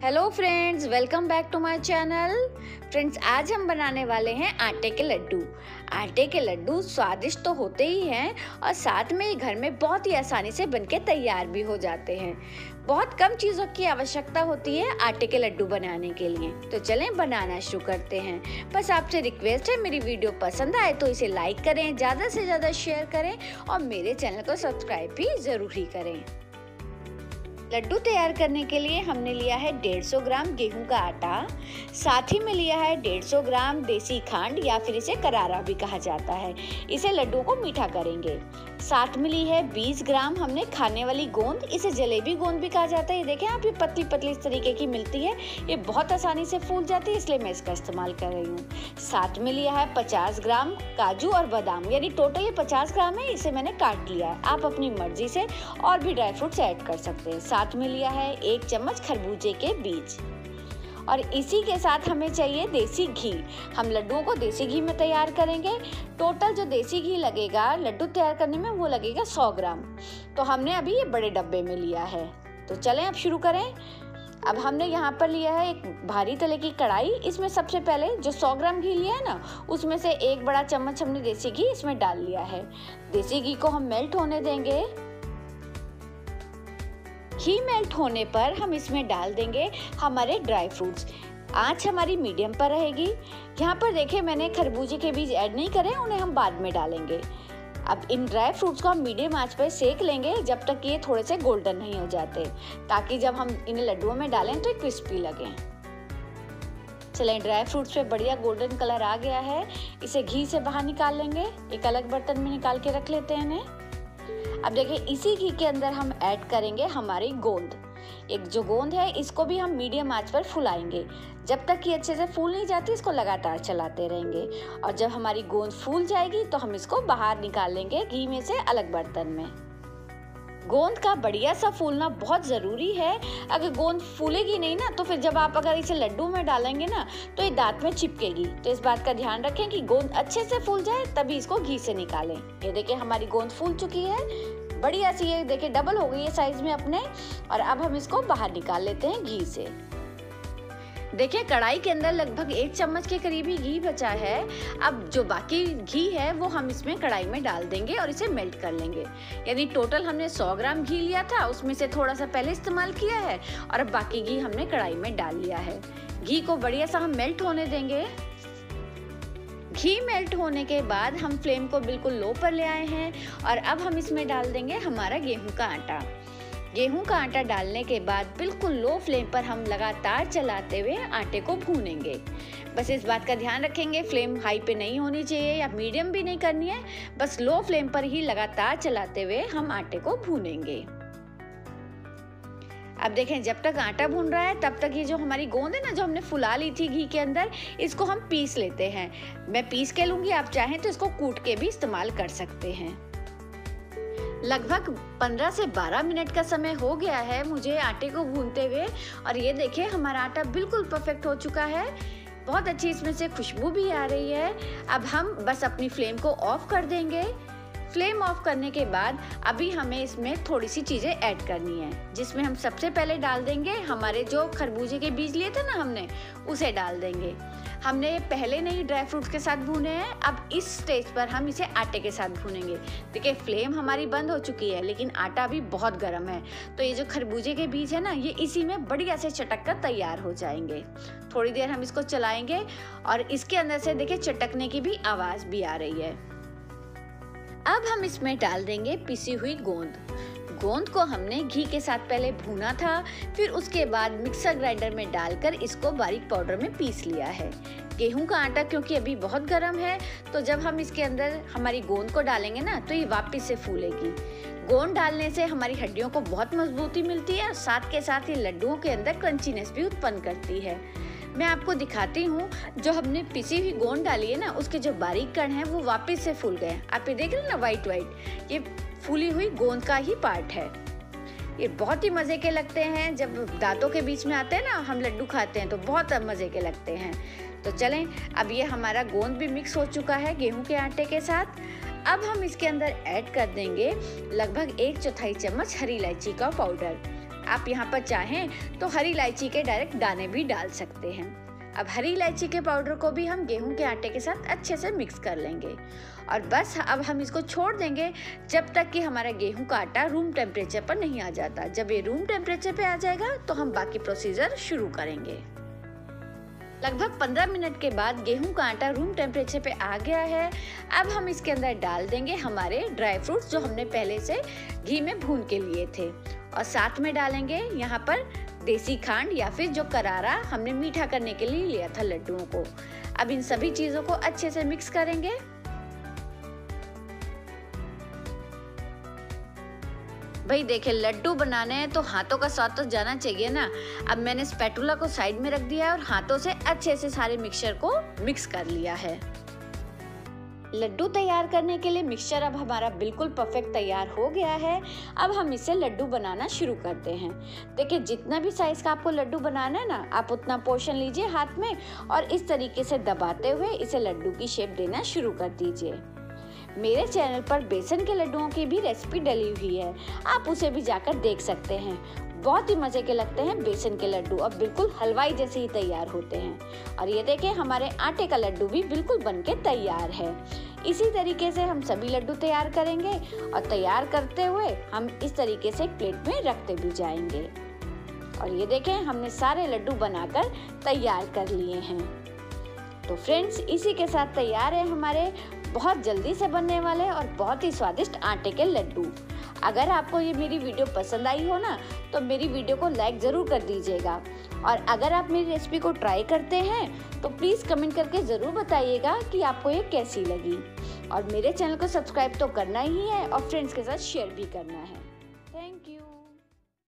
Hello friends, welcome back to my channel. Friends, आज हम बनाने वाले हैं आटे के लड्डू। आटे के लड्डू स्वादिष्ट तो होते ही हैं और साथ में ही घर में बहुत ही आसानी से बनके तैयार भी हो जाते हैं। बहुत कम चीज़ों की आवश्यकता होती है आटे के लड्डू बनाने के लिए। तो चलें बनाना शुरू करते हैं। बस आपसे रिक्वेस्ट है, मेरी वीडियो पसंद आए तो इसे लाइक करें, ज़्यादा से ज़्यादा शेयर करें और मेरे चैनल को सब्सक्राइब भी ज़रूर ही करें। लड्डू तैयार करने के लिए हमने लिया है 150 ग्राम गेहूं का आटा, साथ ही में लिया है 150 ग्राम देसी खंड या फिर इसे करारा भी कहा जाता है। इसे लड्डू को मीठा करेंगे। साथ में ली है 20 ग्राम हमने खाने वाली गोंद, इसे जलेबी गोंद भी कहा जाता है। ये देखें आप, ये पतली पतली इस तरीके की मिलती है। ये बहुत आसानी से फूल जाती है, इसलिए मैं इसका इस्तेमाल कर रही हूँ। साथ में लिया है 50 ग्राम काजू और बादाम, यानी टोटल ये 50 ग्राम है। इसे मैंने काट लिया है। आप अपनी मर्जी से और भी ड्राई फ्रूट्स ऐड कर सकते हैं। साथ में लिया है 1 चम्मच खरबूजे के बीज और इसी के साथ हमें चाहिए देसी घी। हम लड्डुओं को देसी घी में तैयार करेंगे। टोटल जो देसी घी लगेगा लड्डू तैयार करने में वो लगेगा 100 ग्राम। तो हमने अभी ये बड़े डब्बे में लिया है। तो चलें अब शुरू करें। अब हमने यहाँ पर लिया है एक भारी तले की कढ़ाई। इसमें सबसे पहले जो 100 ग्राम घी लिया है ना, उसमें से 1 बड़ा चम्मच हमने देसी घी इसमें डाल लिया है। देसी घी को हम मेल्ट होने देंगे। घी मेल्ट होने पर हम इसमें डाल देंगे हमारे ड्राई फ्रूट्स। आंच हमारी मीडियम पर रहेगी। यहाँ पर देखिए, मैंने खरबूजे के बीज ऐड नहीं करे, उन्हें हम बाद में डालेंगे। अब इन ड्राई फ्रूट्स को हम मीडियम आंच पर सेक लेंगे जब तक ये थोड़े से गोल्डन नहीं हो जाते, ताकि जब हम इन्हें लड्डुओं में डालें तो ये क्रिस्पी लगें। चलें, ड्राई फ्रूट्स पे बढ़िया गोल्डन कलर आ गया है। इसे घी से बाहर निकाल लेंगे। एक अलग बर्तन में निकाल के रख लेते हैं इन्हें। अब देखिए, इसी घी के अंदर हम ऐड करेंगे हमारी गोंद। एक जो गोंद है इसको भी हम मीडियम आंच पर फुलाएंगे। जब तक ये अच्छे से फूल नहीं जाती, इसको लगातार चलाते रहेंगे और जब हमारी गोंद फूल जाएगी तो हम इसको बाहर निकाल लेंगे घी में से अलग बर्तन में। गोंद का बढ़िया सा फूलना बहुत ज़रूरी है। अगर गोंद फूलेगी नहीं ना, तो फिर जब आप अगर इसे लड्डू में डालेंगे ना, तो ये दांत में चिपकेगी। तो इस बात का ध्यान रखें कि गोंद अच्छे से फूल जाए, तभी इसको घी से निकालें। ये देखिए, हमारी गोंद फूल चुकी है बढ़िया सी। ये देखिए, डबल हो गई है साइज में अपने। और अब हम इसको बाहर निकाल लेते हैं घी से। देखिए, कढ़ाई के अंदर लगभग 1 चम्मच के करीब ही घी बचा है। अब जो बाकी घी है वो हम इसमें कढ़ाई में डाल देंगे और इसे मेल्ट कर लेंगे। यानी टोटल हमने 100 ग्राम घी लिया था, उसमें से थोड़ा सा पहले इस्तेमाल किया है और अब बाकी घी हमने कढ़ाई में डाल लिया है। घी को बढ़िया सा हम मेल्ट होने देंगे। घी मेल्ट होने के बाद हम फ्लेम को बिल्कुल लो पर ले आए हैं और अब हम इसमें डाल देंगे हमारा गेहूं का आटा। गेहूं का आटा डालने के बाद बिल्कुल लो फ्लेम पर हम लगातार चलाते हुए आटे को भूनेंगे। बस इस बात का ध्यान रखेंगे, फ्लेम हाई पे नहीं होनी चाहिए या मीडियम भी नहीं करनी है। बस लो फ्लेम पर ही लगातार चलाते हुए हम आटे को भूनेंगे। अब देखें, जब तक आटा भून रहा है तब तक ये जो हमारी गोंद है ना, जो हमने फुला ली थी घी के अंदर, इसको हम पीस लेते हैं। मैं पीस के लूंगी, आप चाहें तो इसको कूट के भी इस्तेमाल कर सकते हैं। लगभग 15 से 12 मिनट का समय हो गया है मुझे आटे को भूनते हुए और ये देखिए, हमारा आटा बिल्कुल परफेक्ट हो चुका है। बहुत अच्छी इसमें से खुशबू भी आ रही है। अब हम बस अपनी फ्लेम को ऑफ कर देंगे। फ्लेम ऑफ करने के बाद अभी हमें इसमें थोड़ी सी चीज़ें ऐड करनी है, जिसमें हम सबसे पहले डाल देंगे हमारे जो खरबूजे के बीज लिए थे ना हमने, उसे डाल देंगे। हमने पहले नहीं ड्राई फ्रूट्स के साथ भूने हैं। अब इस स्टेज पर हम इसे आटे के साथ भूनेंगे। देखिए, फ्लेम हमारी बंद हो चुकी है लेकिन आटा भी बहुत गर्म है। तो ये जो खरबूजे के बीज है ना, ये इसी में बढ़िया से चटक कर तैयार हो जाएंगे। थोड़ी देर हम इसको चलाएंगे और इसके अंदर से देखिए चटकने की भी आवाज़ भी आ रही है। अब हम इसमें डाल देंगे पिसी हुई गोंद। गोंद को हमने घी के साथ पहले भूना था, फिर उसके बाद मिक्सर ग्राइंडर में डालकर इसको बारीक पाउडर में पीस लिया है। गेहूं का आटा क्योंकि अभी बहुत गर्म है, तो जब हम इसके अंदर हमारी गोंद को डालेंगे ना, तो ये वापस से फूलेगी। गोंद डालने से हमारी हड्डियों को बहुत मजबूती मिलती है और साथ के साथ ये लड्डुओं के अंदर क्रंचीनेस भी उत्पन्न करती है। मैं आपको दिखाती हूँ, जो हमने पिसी हुई गोंद डाली है ना, उसके जो बारीक कण हैं वो वापस से फूल गए। आप ये देख रहे हैं ना, वाइट वाइट, ये फूली हुई गोंद का ही पार्ट है। ये बहुत ही मज़े के लगते हैं। जब दांतों के बीच में आते हैं ना, हम लड्डू खाते हैं तो बहुत मज़े के लगते हैं। तो चलें, अब ये हमारा गोंद भी मिक्स हो चुका है गेहूं के आटे के साथ। अब हम इसके अंदर ऐड कर देंगे लगभग 1/4 चम्मच हरी इलायची का पाउडर। आप यहाँ पर चाहें तो हरी इलायची के डायरेक्ट दाने भी डाल सकते हैं। अब हरी इलायची के पाउडर को भी हम गेहूं के आटे के साथ अच्छे से मिक्स कर लेंगे और बस अब हम इसको छोड़ देंगे जब तक कि हमारा गेहूं का आटा रूम टेम्परेचर पर नहीं आ जाता। जब ये रूम टेम्परेचर पे आ जाएगा तो हम बाकी प्रोसीजर शुरू करेंगे। लगभग 15 मिनट के बाद गेहूं का आटा रूम टेम्परेचर पे आ गया है। अब हम इसके अंदर डाल देंगे हमारे ड्राई फ्रूट्स जो हमने पहले से घी में भून के लिए थे और साथ में डालेंगे यहाँ पर देसी खांड या फिर जो करारा हमने मीठा करने के लिए लिया था लड्डुओं को। अब इन सभी चीजों को अच्छे से मिक्स करेंगे। भाई देखिए, लड्डू बनाने हैं तो हाथों का स्वाद तो जाना चाहिए ना। अब मैंने स्पैटुला को साइड में रख दिया है और हाथों से अच्छे से सारे मिक्सचर को मिक्स कर लिया है। लड्डू तैयार करने के लिए मिक्सचर अब हमारा बिल्कुल परफेक्ट तैयार हो गया है। अब हम इससे लड्डू बनाना शुरू करते हैं। देखिए, जितना भी साइज का आपको लड्डू बनाना है ना, आप उतना पोर्शन लीजिए हाथ में और इस तरीके से दबाते हुए इसे लड्डू की शेप देना शुरू कर दीजिए। मेरे चैनल पर बेसन के लड्डुओं की भी रेसिपी डली हुई है, आप उसे भी जाकर देख सकते हैं। बहुत ही मजे के लगते हैं बेसन के लड्डू और बिल्कुल हलवाई जैसे ही तैयार होते हैं। और ये देखें, हमारे आटे का लड्डू भी बिल्कुल बनके तैयार है। इसी तरीके से हम सभी लड्डू तैयार करेंगे और तैयार करते हुए हम इस तरीके से एक प्लेट में रखते भी जाएंगे। और ये देखें, हमने सारे लड्डू बनाकर तैयार कर लिए हैं। तो फ्रेंड्स, इसी के साथ तैयार है हमारे बहुत जल्दी से बनने वाले और बहुत ही स्वादिष्ट आटे के लड्डू। अगर आपको ये मेरी वीडियो पसंद आई हो ना, तो मेरी वीडियो को लाइक ज़रूर कर दीजिएगा। और अगर आप मेरी रेसिपी को ट्राई करते हैं तो प्लीज़ कमेंट करके ज़रूर बताइएगा कि आपको ये कैसी लगी। और मेरे चैनल को सब्सक्राइब तो करना ही है और फ्रेंड्स के साथ शेयर भी करना है। Thank you.